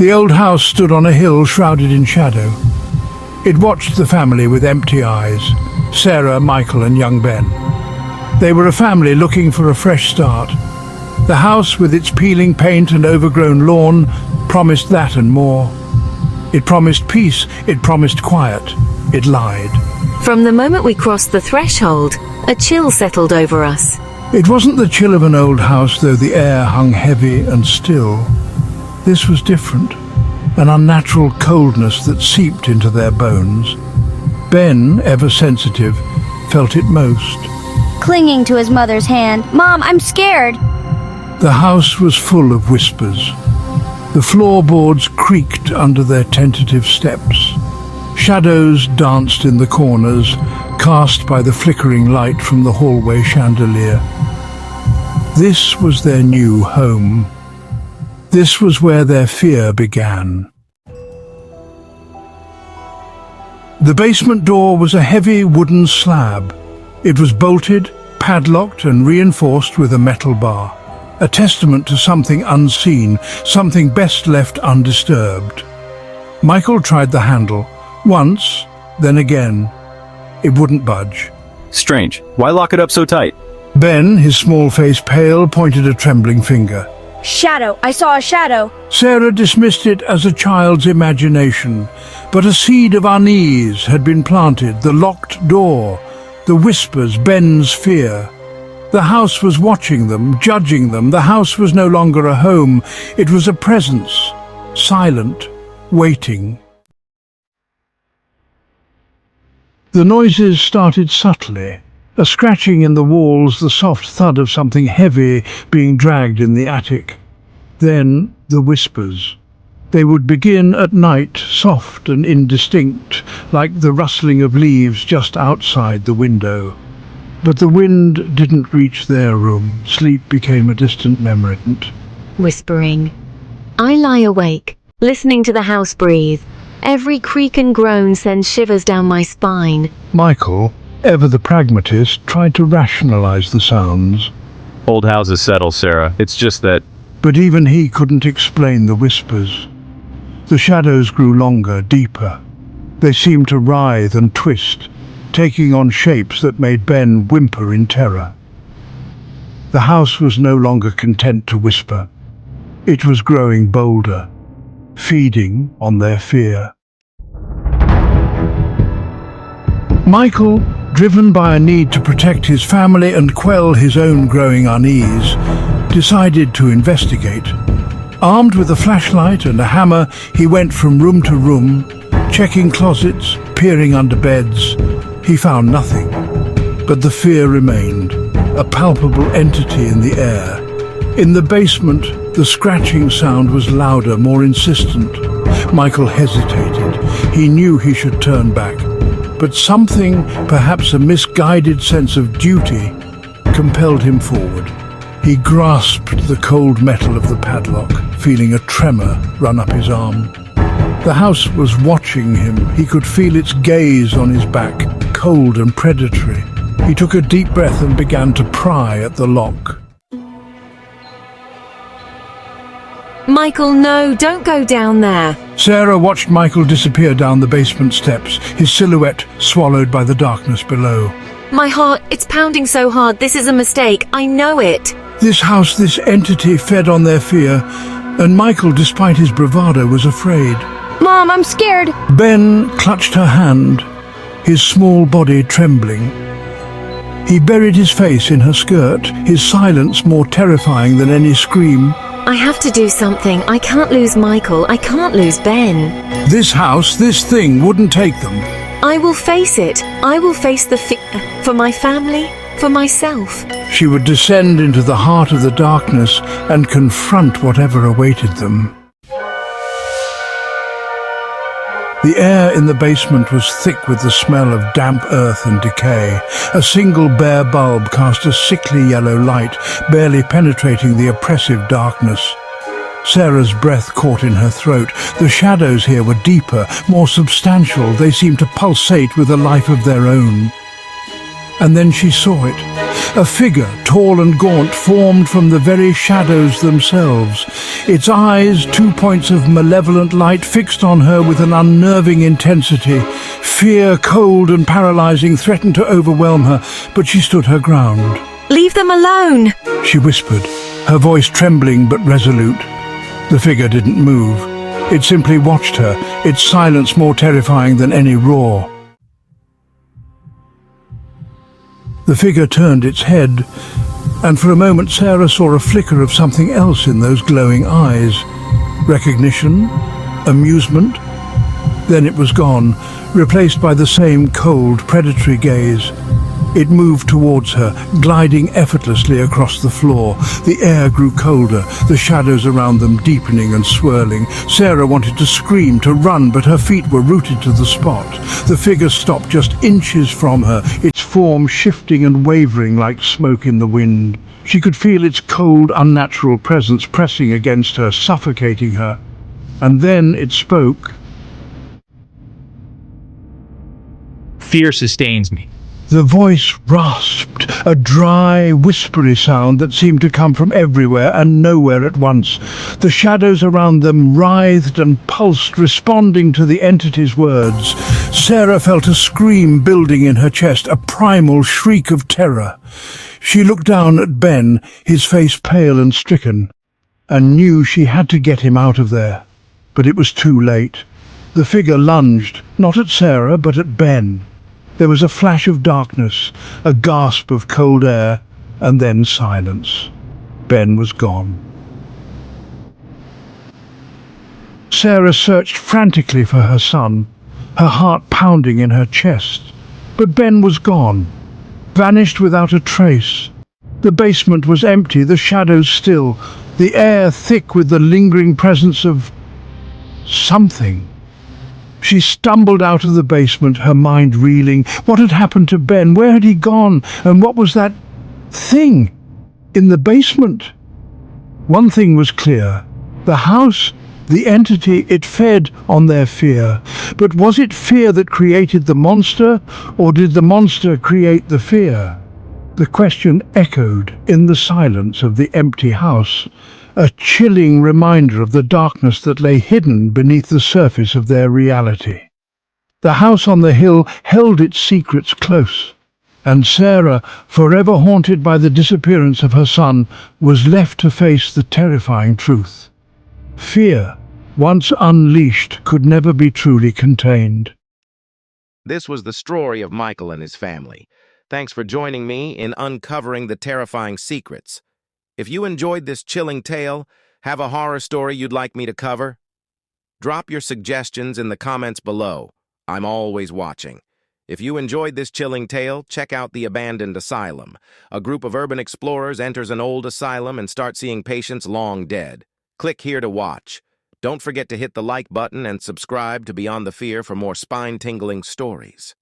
The old house stood on a hill shrouded in shadow. It watched the family with empty eyes, Sarah, Michael and young Ben. They were a family looking for a fresh start. The house, with its peeling paint and overgrown lawn, promised that and more. It promised peace, it promised quiet, it lied. From the moment we crossed the threshold, a chill settled over us. It wasn't the chill of an old house, though the air hung heavy and still. This was different, an unnatural coldness that seeped into their bones. Ben, ever sensitive, felt it most. Clinging to his mother's hand. Mom, I'm scared. The house was full of whispers. The floorboards creaked under their tentative steps. Shadows danced in the corners, cast by the flickering light from the hallway chandelier. This was their new home. This was where their fear began. The basement door was a heavy wooden slab. It was bolted, padlocked and reinforced with a metal bar, a testament to something unseen, something best left undisturbed. Michael tried the handle, once, then again. It wouldn't budge. Strange. Why lock it up so tight? Ben, his small face pale, pointed a trembling finger. Shadow. I saw a shadow. Sarah dismissed it as a child's imagination, but a seed of unease had been planted, the locked door, the whispers, Ben's fear. The house was watching them, judging them. The house was no longer a home. It was a presence, silent, waiting. The noises started subtly. A scratching in the walls, the soft thud of something heavy being dragged in the attic. Then the whispers. They would begin at night, soft and indistinct, like the rustling of leaves just outside the window. But the wind didn't reach their room. Sleep became a distant memory. Whispering. I lie awake, listening to the house breathe. Every creak and groan sends shivers down my spine. Michael, ever the pragmatist, tried to rationalize the sounds. Old houses settle, Sarah. It's just that... But even he couldn't explain the whispers. The shadows grew longer, deeper. They seemed to writhe and twist, taking on shapes that made Ben whimper in terror. The house was no longer content to whisper. It was growing bolder, feeding on their fear. Michael, driven by a need to protect his family and quell his own growing unease, decided to investigate. Armed with a flashlight and a hammer, he went from room to room, checking closets, peering under beds. He found nothing, but the fear remained, a palpable entity in the air. In the basement, the scratching sound was louder, more insistent. Michael hesitated. He knew he should turn back, but something, perhaps a misguided sense of duty, compelled him forward. He grasped the cold metal of the padlock, feeling a tremor run up his arm. The house was watching him. He could feel its gaze on his back, cold and predatory. He took a deep breath and began to pry at the lock. Michael, no, don't go down there. Sarah watched Michael disappear down the basement steps, his silhouette swallowed by the darkness below. My heart, it's pounding so hard. This is a mistake. I know it. This house, this entity fed on their fear, and Michael, despite his bravado, was afraid. Mom, I'm scared. Ben clutched her hand, his small body trembling. He buried his face in her skirt, his silence more terrifying than any scream. I have to do something. I can't lose Michael. I can't lose Ben. This house, this thing, wouldn't take them. I will face it. I will face the fear for my family, for myself. She would descend into the heart of the darkness and confront whatever awaited them. The air in the basement was thick with the smell of damp earth and decay. A single bare bulb cast a sickly yellow light, barely penetrating the oppressive darkness. Sarah's breath caught in her throat. The shadows here were deeper, more substantial. They seemed to pulsate with a life of their own. And then she saw it. A figure, tall and gaunt, formed from the very shadows themselves. Its eyes, 2 points of malevolent light, fixed on her with an unnerving intensity. Fear, cold and paralyzing, threatened to overwhelm her, but she stood her ground. Leave them alone! She whispered, her voice trembling but resolute. The figure didn't move. It simply watched her, its silence more terrifying than any roar. The figure turned its head, and for a moment Sarah saw a flicker of something else in those glowing eyes. Recognition? Amusement? Then it was gone, replaced by the same cold, predatory gaze. It moved towards her, gliding effortlessly across the floor. The air grew colder, the shadows around them deepening and swirling. Sarah wanted to scream, to run, but her feet were rooted to the spot. The figure stopped just inches from her, its form shifting and wavering like smoke in the wind. She could feel its cold, unnatural presence pressing against her, suffocating her. And then it spoke. Fear sustains me. The voice rasped, a dry, whispery sound that seemed to come from everywhere and nowhere at once. The shadows around them writhed and pulsed, responding to the entity's words. Sarah felt a scream building in her chest, a primal shriek of terror. She looked down at Ben, his face pale and stricken, and knew she had to get him out of there. But it was too late. The figure lunged, not at Sarah, but at Ben. There was a flash of darkness, a gasp of cold air, and then silence. Ben was gone. Sarah searched frantically for her son, her heart pounding in her chest. But Ben was gone, vanished without a trace. The basement was empty, the shadows still, the air thick with the lingering presence of something. She stumbled out of the basement, her mind reeling. What had happened to Ben? Where had he gone? And what was that thing in the basement? One thing was clear. The house, the entity, it fed on their fear. But was it fear that created the monster, or did the monster create the fear? The question echoed in the silence of the empty house, a chilling reminder of the darkness that lay hidden beneath the surface of their reality. The house on the hill held its secrets close, and Sarah, forever haunted by the disappearance of her son, was left to face the terrifying truth. Fear, once unleashed, could never be truly contained. This was the story of Michael and his family. Thanks for joining me in uncovering the terrifying secrets. If you enjoyed this chilling tale, have a horror story you'd like me to cover? Drop your suggestions in the comments below. I'm always watching. If you enjoyed this chilling tale, check out The Abandoned Asylum. A group of urban explorers enters an old asylum and start seeing patients long dead. Click here to watch. Don't forget to hit the like button and subscribe to Beyond the Fear for more spine-tingling stories.